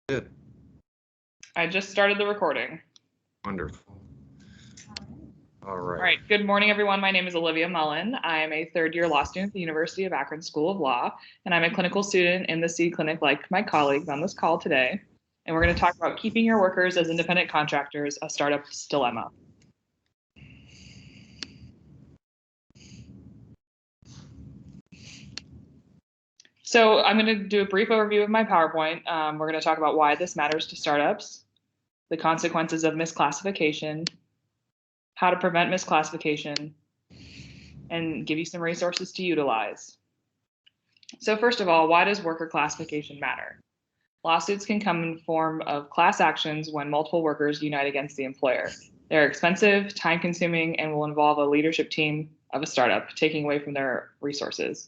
Good. I just started the recording. Wonderful. All All right. right. Good morning, everyone. My name is Olivia Mullen. I am a third-year law student at the University of Akron School of Law, and I'm a clinical student in the C Clinic like my colleagues on this call today. And we're going to talk about keeping your workers as independent contractors, a startup's dilemma. So I'm going to do a brief overview of my PowerPoint. We're going to talk about why this matters to startups, the consequences of misclassification, how to prevent misclassification, and give you some resources to utilize. So first of all, why does worker classification matter? Lawsuits can come in form of class actions when multiple workers unite against the employer. They're expensive, time-consuming, and will involve a leadership team of a startup, taking away from their resources.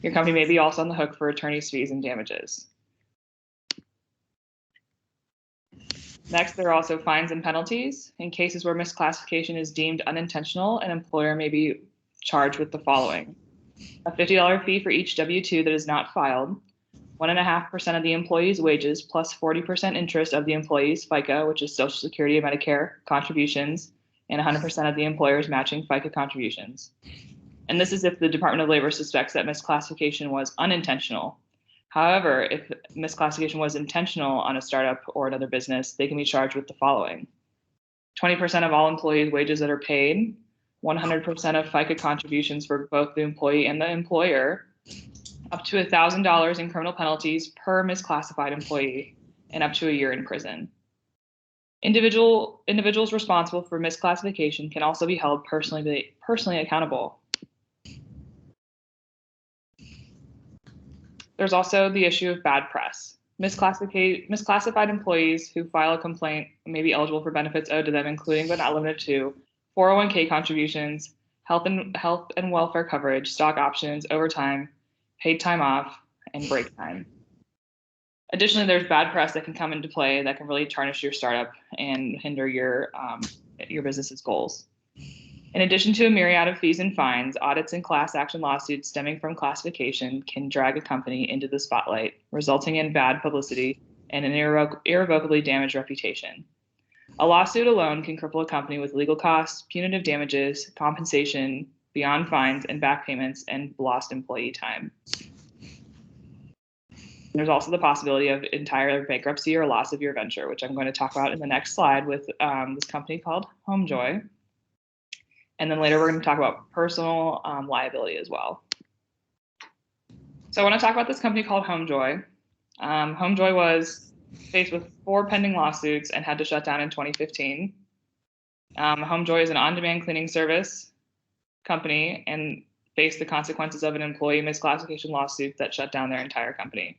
Your company may be also on the hook for attorney's fees and damages. Next, there are also fines and penalties. In cases where misclassification is deemed unintentional, an employer may be charged with the following: a $50 fee for each W-2 that is not filed, 1.5% of the employee's wages plus 40% interest of the employee's FICA, which is Social Security and Medicare contributions, and 100% of the employer's matching FICA contributions. And this is if the Department of Labor suspects that misclassification was unintentional. However, if misclassification was intentional on a startup or another business, they can be charged with the following: 20% of all employees' wages that are paid, 100% of FICA contributions for both the employee and the employer, up to $1,000 in criminal penalties per misclassified employee, and up to a year in prison. Individuals responsible for misclassification can also be held personally accountable. There's also the issue of bad press. Misclassified employees who file a complaint may be eligible for benefits owed to them, including but not limited to 401k contributions, health and welfare coverage, stock options, overtime, paid time off, and break time. Additionally, there's bad press that can come into play that can really tarnish your startup and hinder your business's goals. In addition to a myriad of fees and fines, audits and class action lawsuits stemming from classification can drag a company into the spotlight, resulting in bad publicity and an irrevocably damaged reputation. A lawsuit alone can cripple a company with legal costs, punitive damages, compensation, beyond fines and back payments, and lost employee time. There's also the possibility of entire bankruptcy or loss of your venture, which I'm going to talk about in the next slide with this company called Homejoy. And then later we're going to talk about personal liability as well. So I want to talk about this company called Homejoy. Homejoy was faced with 4 pending lawsuits and had to shut down in 2015. Homejoy is an on-demand cleaning service company and faced the consequences of an employee misclassification lawsuit that shut down their entire company.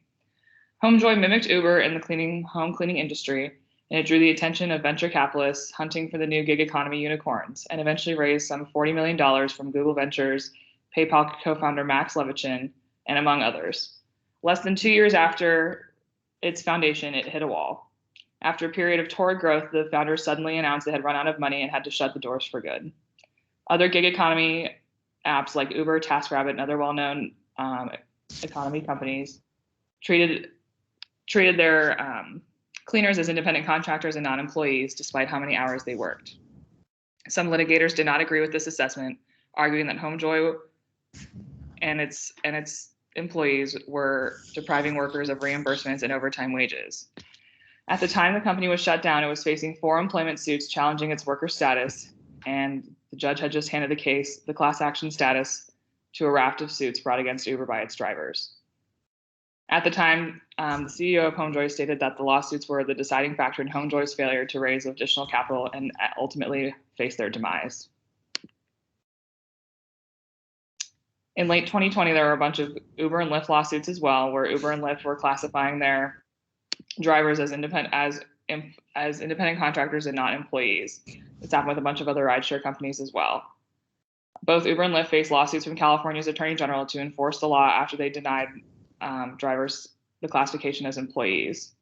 Homejoy mimicked Uber in the home cleaning industry, and it drew the attention of venture capitalists hunting for the new gig economy unicorns, and eventually raised some $40 million from Google Ventures, PayPal co-founder Max Levchin, and among others. Less than 2 years after its foundation, it hit a wall. After a period of torrid growth, the founders suddenly announced they had run out of money and had to shut the doors for good. Other gig economy apps like Uber, TaskRabbit, and other well-known economy companies treated their cleaners as independent contractors and not employees, despite how many hours they worked. Some litigators did not agree with this assessment, arguing that Homejoy and its employees were depriving workers of reimbursements and overtime wages. At the time the company was shut down, it was facing 4 employment suits challenging its worker status, and the judge had just handed the class action status, to a raft of suits brought against Uber by its drivers. At the time, the CEO of Homejoy stated that the lawsuits were the deciding factor in Homejoy's failure to raise additional capital and ultimately face their demise. In late 2020, there were a bunch of Uber and Lyft lawsuits as well, where Uber and Lyft were classifying their drivers as independent contractors and not employees. This happened with a bunch of other rideshare companies as well. Both Uber and Lyft faced lawsuits from California's Attorney General to enforce the law after they denied drivers the classification as employees.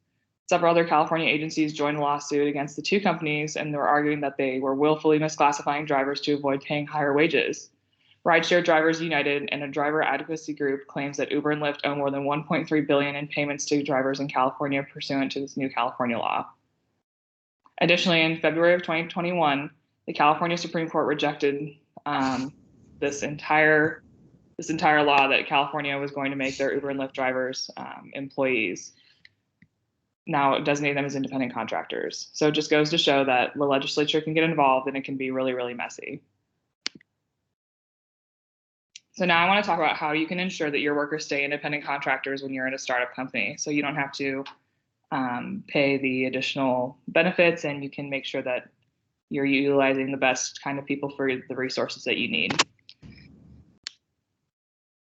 Several other California agencies joined a lawsuit against the 2 companies, and they were arguing that they were willfully misclassifying drivers to avoid paying higher wages. Rideshare Drivers United and a driver advocacy group claims that Uber and Lyft owe more than $1.3 billion in payments to drivers in California pursuant to this new California law. Additionally, in February of 2021, the California Supreme Court rejected this entire law that California was going to make their Uber and Lyft drivers employees. Now designate them as independent contractors. So it just goes to show that the legislature can get involved and it can be really, really messy. So now I want to talk about how you can ensure that your workers stay independent contractors when you're in a startup company. So you don't have to pay the additional benefits, and you can make sure that you're utilizing the best kind of people for the resources that you need.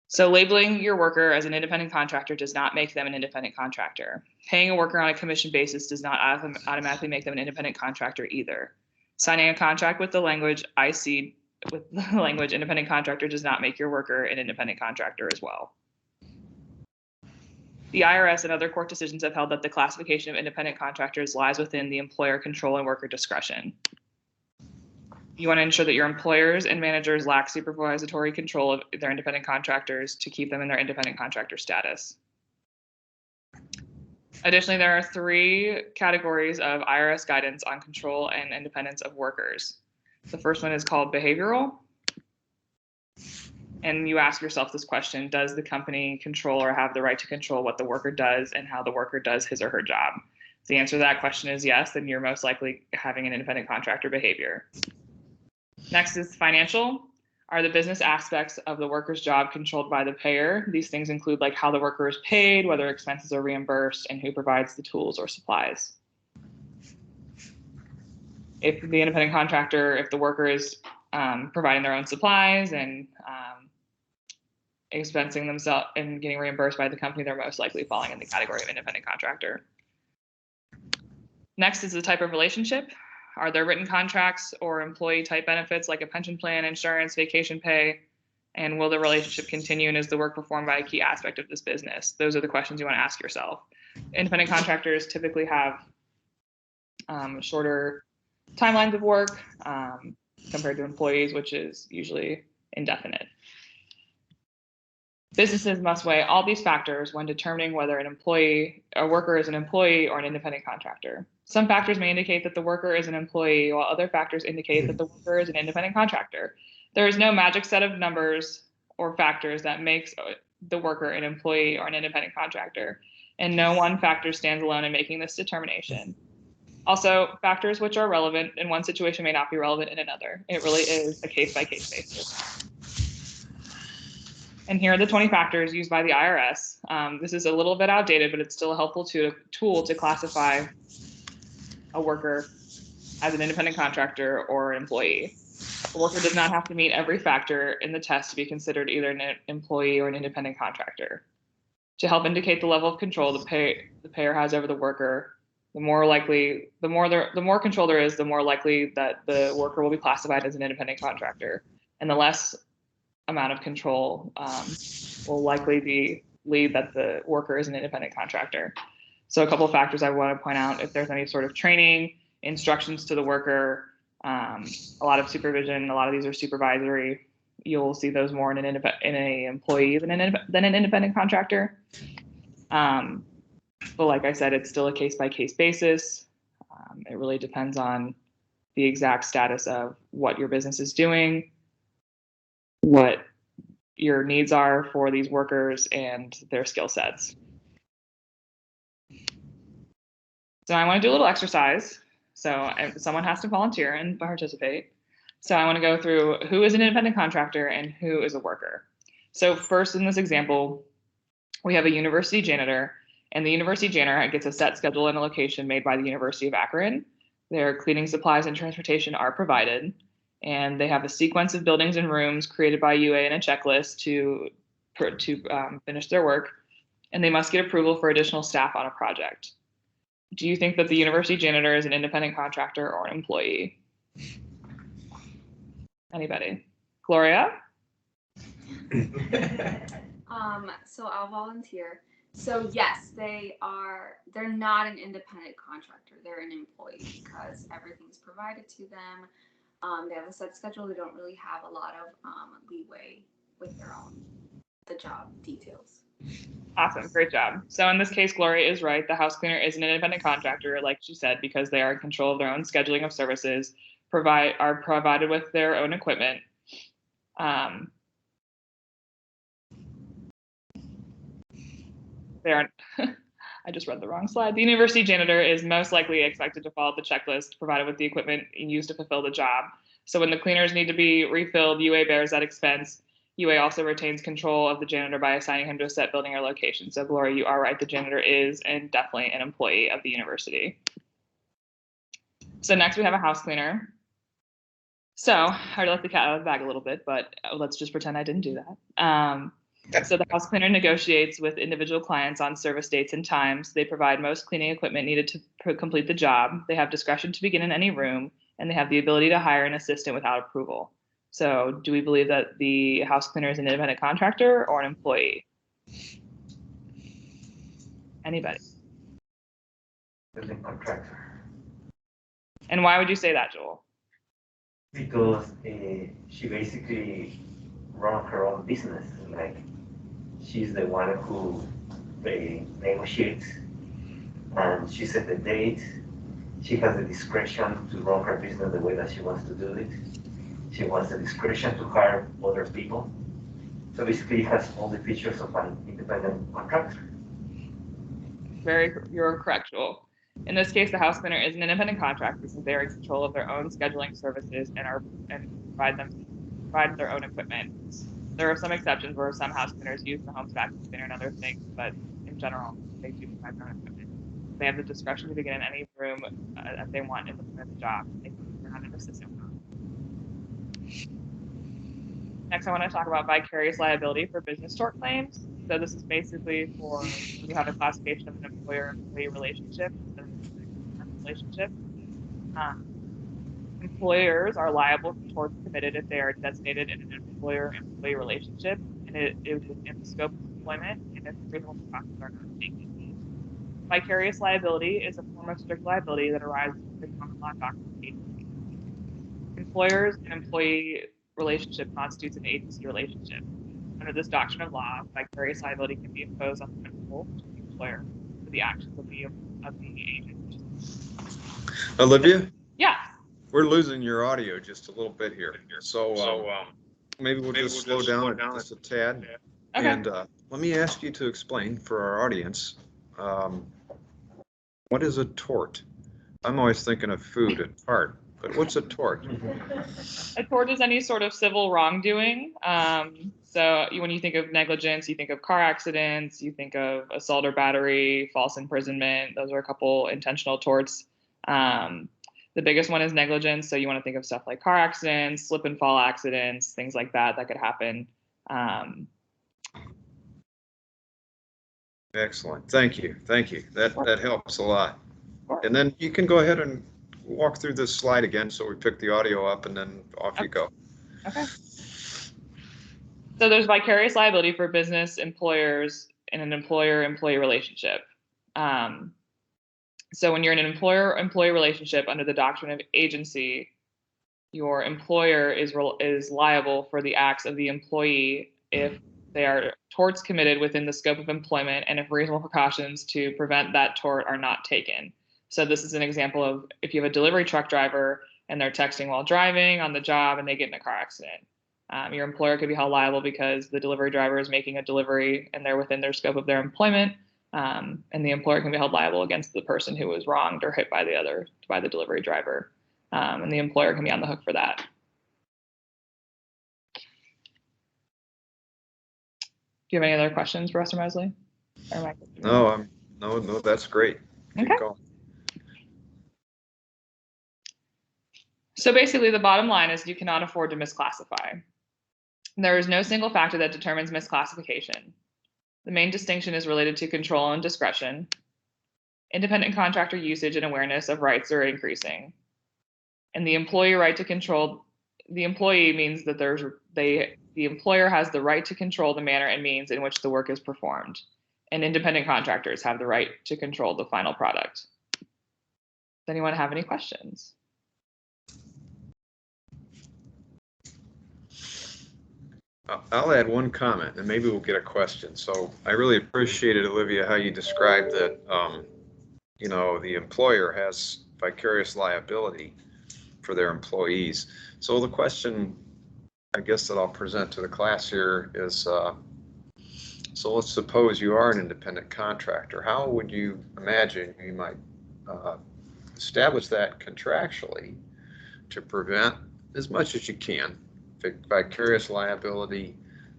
So labeling your worker as an independent contractor does not make them an independent contractor. Paying a worker on a commission basis does not automatically make them an independent contractor either. Signing a contract with the language independent contractor does not make your worker an independent contractor as well. The IRS and other court decisions have held that the classification of independent contractors lies within the employer control and worker discretion. You want to ensure that your employers and managers lack supervisory control of their independent contractors to keep them in their independent contractor status. Additionally, there are 3 categories of IRS guidance on control and independence of workers. The first one is called behavioral. And you ask yourself this question: does the company control or have the right to control what the worker does and how the worker does his or her job? If the answer to that question is yes, then you're most likely having an independent contractor behavior. Next is financial. Are the business aspects of the worker's job controlled by the payer? These things include like how the worker is paid, whether expenses are reimbursed, and who provides the tools or supplies. If the independent contractor, if the worker is providing their own supplies and expensing themselves and getting reimbursed by the company, they're most likely falling in the category of independent contractor. Next is the type of relationship. Are there written contracts or employee type benefits like a pension plan, insurance, vacation pay? And will the relationship continue, and is the work performed by a key aspect of this business? Those are the questions you want to ask yourself. Independent contractors typically have shorter timelines of work compared to employees, which is usually indefinite. Businesses must weigh all these factors when determining whether a worker is an employee or an independent contractor. Some factors may indicate that the worker is an employee, while other factors indicate that the worker is an independent contractor. There is no magic set of numbers or factors that makes the worker an employee or an independent contractor, and no one factor stands alone in making this determination. Also, factors which are relevant in one situation may not be relevant in another. It really is a case-by-case basis. And here are the 20 factors used by the IRS. This is a little bit outdated, but it's still a helpful tool to classify a worker as an independent contractor or an employee. A worker does not have to meet every factor in the test to be considered either an employee or an independent contractor. To help indicate the level of control the payer has over the worker, the more control there is, the more likely that the worker will be classified as an independent contractor, and the less amount of control will likely lead that the worker is an independent contractor. So a couple of factors I want to point out: if there's any sort of training, instructions to the worker, a lot of supervision, a lot of these are supervisory. You'll see those more in an employee than an independent contractor. But like I said, it's still a case-by-case basis. It really depends on the exact status of what your business is doing, what your needs are for these workers, and their skill sets. So I want to do a little exercise. So someone has to volunteer and participate. So I want to go through who is an independent contractor and who is a worker. So first, in this example, we have a university janitor, and the university janitor gets a set schedule and a location made by the University of Akron. Their cleaning supplies and transportation are provided, and they have a sequence of buildings and rooms created by UA and a checklist to finish their work, and they must get approval for additional staff on a project. Do you think that the university janitor is an independent contractor or an employee? Anybody? Gloria? So I'll volunteer. So yes, they're not an independent contractor. They're an employee because everything's provided to them. They have a set schedule. They don't really have a lot of leeway with the job details. Awesome, great job. So in this case, Gloria is right. The house cleaner is an independent contractor, like she said, because they are in control of their own scheduling of services, are provided with their own equipment. They aren't. I just read the wrong slide. The university janitor is most likely expected to follow the checklist provided with the equipment used to fulfill the job. So when the cleaners need to be refilled, UA bears that expense. UA also retains control of the janitor by assigning him to a set building or location. So Gloria, you are right. The janitor is and definitely an employee of the university. So next we have a house cleaner. So I already let the cat out of the bag a little bit, but let's just pretend I didn't do that. So the house cleaner negotiates with individual clients on service dates and times. They provide most cleaning equipment needed to complete the job. They have discretion to begin in any room, and they have the ability to hire an assistant without approval. So do we believe that the house cleaner is an independent contractor or an employee? Anybody? Building contractor. And why would you say that, Joel? Because she basically runs her own business. Like, she's the one who negotiates, and she set the date. She has the discretion to run her business the way that she wants to do it. She wants the discretion to hire other people. So basically, it has all the features of an independent contractor. You're correct, Joel. In this case, the house cleaner is an independent contractor since they are in control of their own scheduling services and provide their own equipment. There are some exceptions where some house cleaners use the home's vacuum cleaner and other things, but in general, they do provide their own equipment. They have the discretion to begin in any room that they want in the job. They can have an assistant. Next, I want to talk about vicarious liability for business tort claims. So this is basically for you have a classification of an employer-employee relationship. Employers are liable for torts committed if they are designated in an employer-employee relationship, and it is within the scope of employment, and if reasonable precautions are not taken. Vicarious liability is a form of strict liability that arises from the common law doctrine of agency. Employers and employee relationship constitutes an agency relationship. Under this doctrine of law, vicarious liability can be imposed on the principal, the employer, for the actions of the agent. Olivia, Yeah. we're losing your audio just a little bit here. So maybe we'll just slow down just a tad. Okay. And let me ask you to explain for our audience, what is a tort? I'm always thinking of food and fart, but what's a tort? A tort is any sort of civil wrongdoing. So when you think of negligence, you think of car accidents, you think of assault or battery, false imprisonment. Those are a couple intentional torts. The biggest one is negligence. So you want to think of stuff like car accidents, slip and fall accidents, things like that could happen. Excellent. Thank you. That helps a lot. And then you can go ahead and walk through this slide again. So we pick the audio up and then off you go. Okay. So there's vicarious liability for business employers in an employer-employee relationship. So when you're in an employer-employee relationship under the doctrine of agency, your employer is liable for the acts of the employee if they are torts committed within the scope of employment and if reasonable precautions to prevent that tort are not taken. So this is an example of if you have a delivery truck driver and they're texting while driving on the job and they get in a car accident. Your employer could be held liable because the delivery driver is making a delivery and they're within their scope of their employment. And the employer can be held liable against the person who was wronged or hit by the delivery driver. And the employer can be on the hook for that. Do you have any other questions for Esther Mosley? No, that's great. Keep Okay. going. So basically the bottom line is you cannot afford to misclassify. There is no single factor that determines misclassification. The main distinction is related to control and discretion. Independent contractor usage and awareness of rights are increasing. And the employee right to control, the employee means that the employer has the right to control the manner and means in which the work is performed. And independent contractors have the right to control the final product. Does anyone have any questions? I'll add one comment and maybe we'll get a question. So I really appreciated, Olivia, how you described that, you know, the employer has vicarious liability for their employees. So the question, I guess, that I'll present to the class here is, so let's suppose you are an independent contractor. How would you imagine you might establish that contractually to prevent, as much as you can, vicarious liability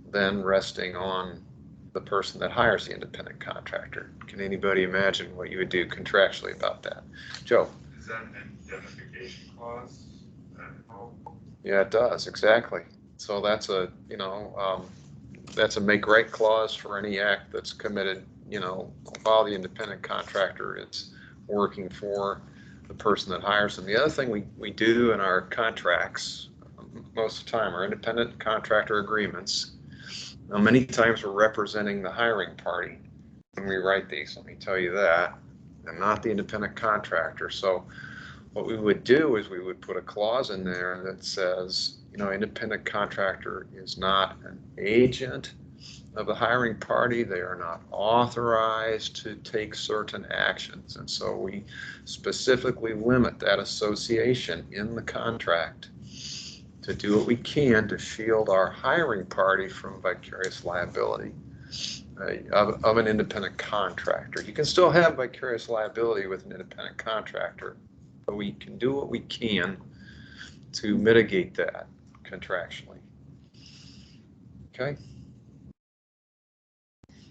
then resting on the person that hires the independent contractor? Can anybody imagine what you would do contractually about that? Joe? Is that an indemnification clause? Yeah, it does, exactly. So that's a, you know, that's a make right clause for any act that's committed, you know, while the independent contractor is working for the person that hires them. The other thing we do in our contracts most of the time are independent contractor agreements. Now, many times we're representing the hiring party when we write these, let me tell you that. I'm not the independent contractor. So what we would do is we would put a clause in there that says, you know, independent contractor is not an agent of the hiring party. They are not authorized to take certain actions. And so we specifically limit that association in the contract to do what we can to shield our hiring party from vicarious liability of an independent contractor. You can still have vicarious liability with an independent contractor, but we can do what we can to mitigate that contractually. Okay.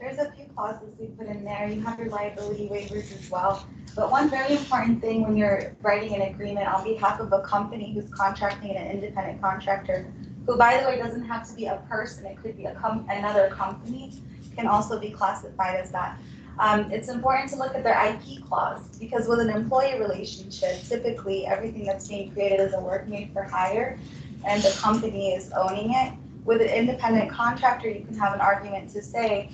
There's a few clauses we put in there. You have your liability waivers as well. But one very important thing when you're writing an agreement on behalf of a company who's contracting an independent contractor, who, by the way, doesn't have to be a person, it could be another company, can also be classified as that. It's important to look at their IP clause, because with an employee relationship, typically everything that's being created is a work made for hire and the company is owning it. With an independent contractor, you can have an argument to say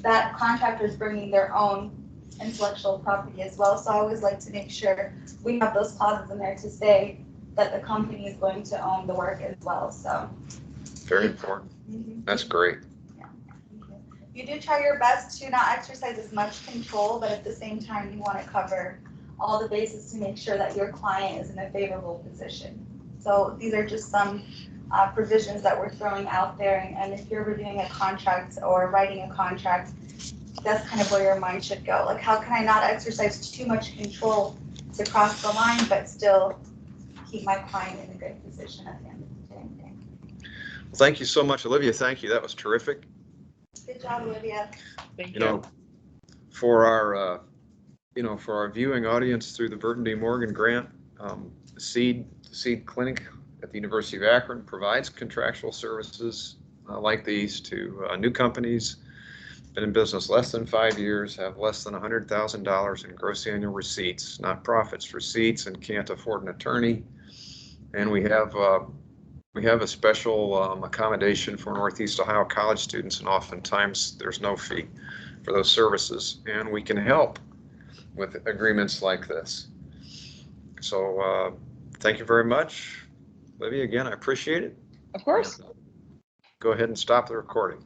that contractor is bringing their own intellectual property as well. So I always like to make sure we have those clauses in there to say that the company is going to own the work as well. So very important. That's great. You do try your best to not exercise as much control, but at the same time, you want to cover all the bases to make sure that your client is in a favorable position. So these are just some provisions that we're throwing out there. And if you're reviewing a contract or writing a contract, that's kind of where your mind should go. Like, how can I not exercise too much control to cross the line, but still keep my client in a good position at the end of the day? Well, thank you so much, Olivia. Thank you. That was terrific. Good job, Olivia. Thank You know, for our, you know, for our viewing audience through the Burton D. Morgan grant, the Seed Clinic at the University of Akron provides contractual services like these to new companies, been in business less than 5 years, have less than $100,000 in gross annual receipts, not profits, receipts, and can't afford an attorney. And we have a special accommodation for Northeast Ohio college students, and oftentimes there's no fee for those services, and we can help with agreements like this. So thank you very much, Olivia. Again, I appreciate it. Of course. Go ahead and stop the recording.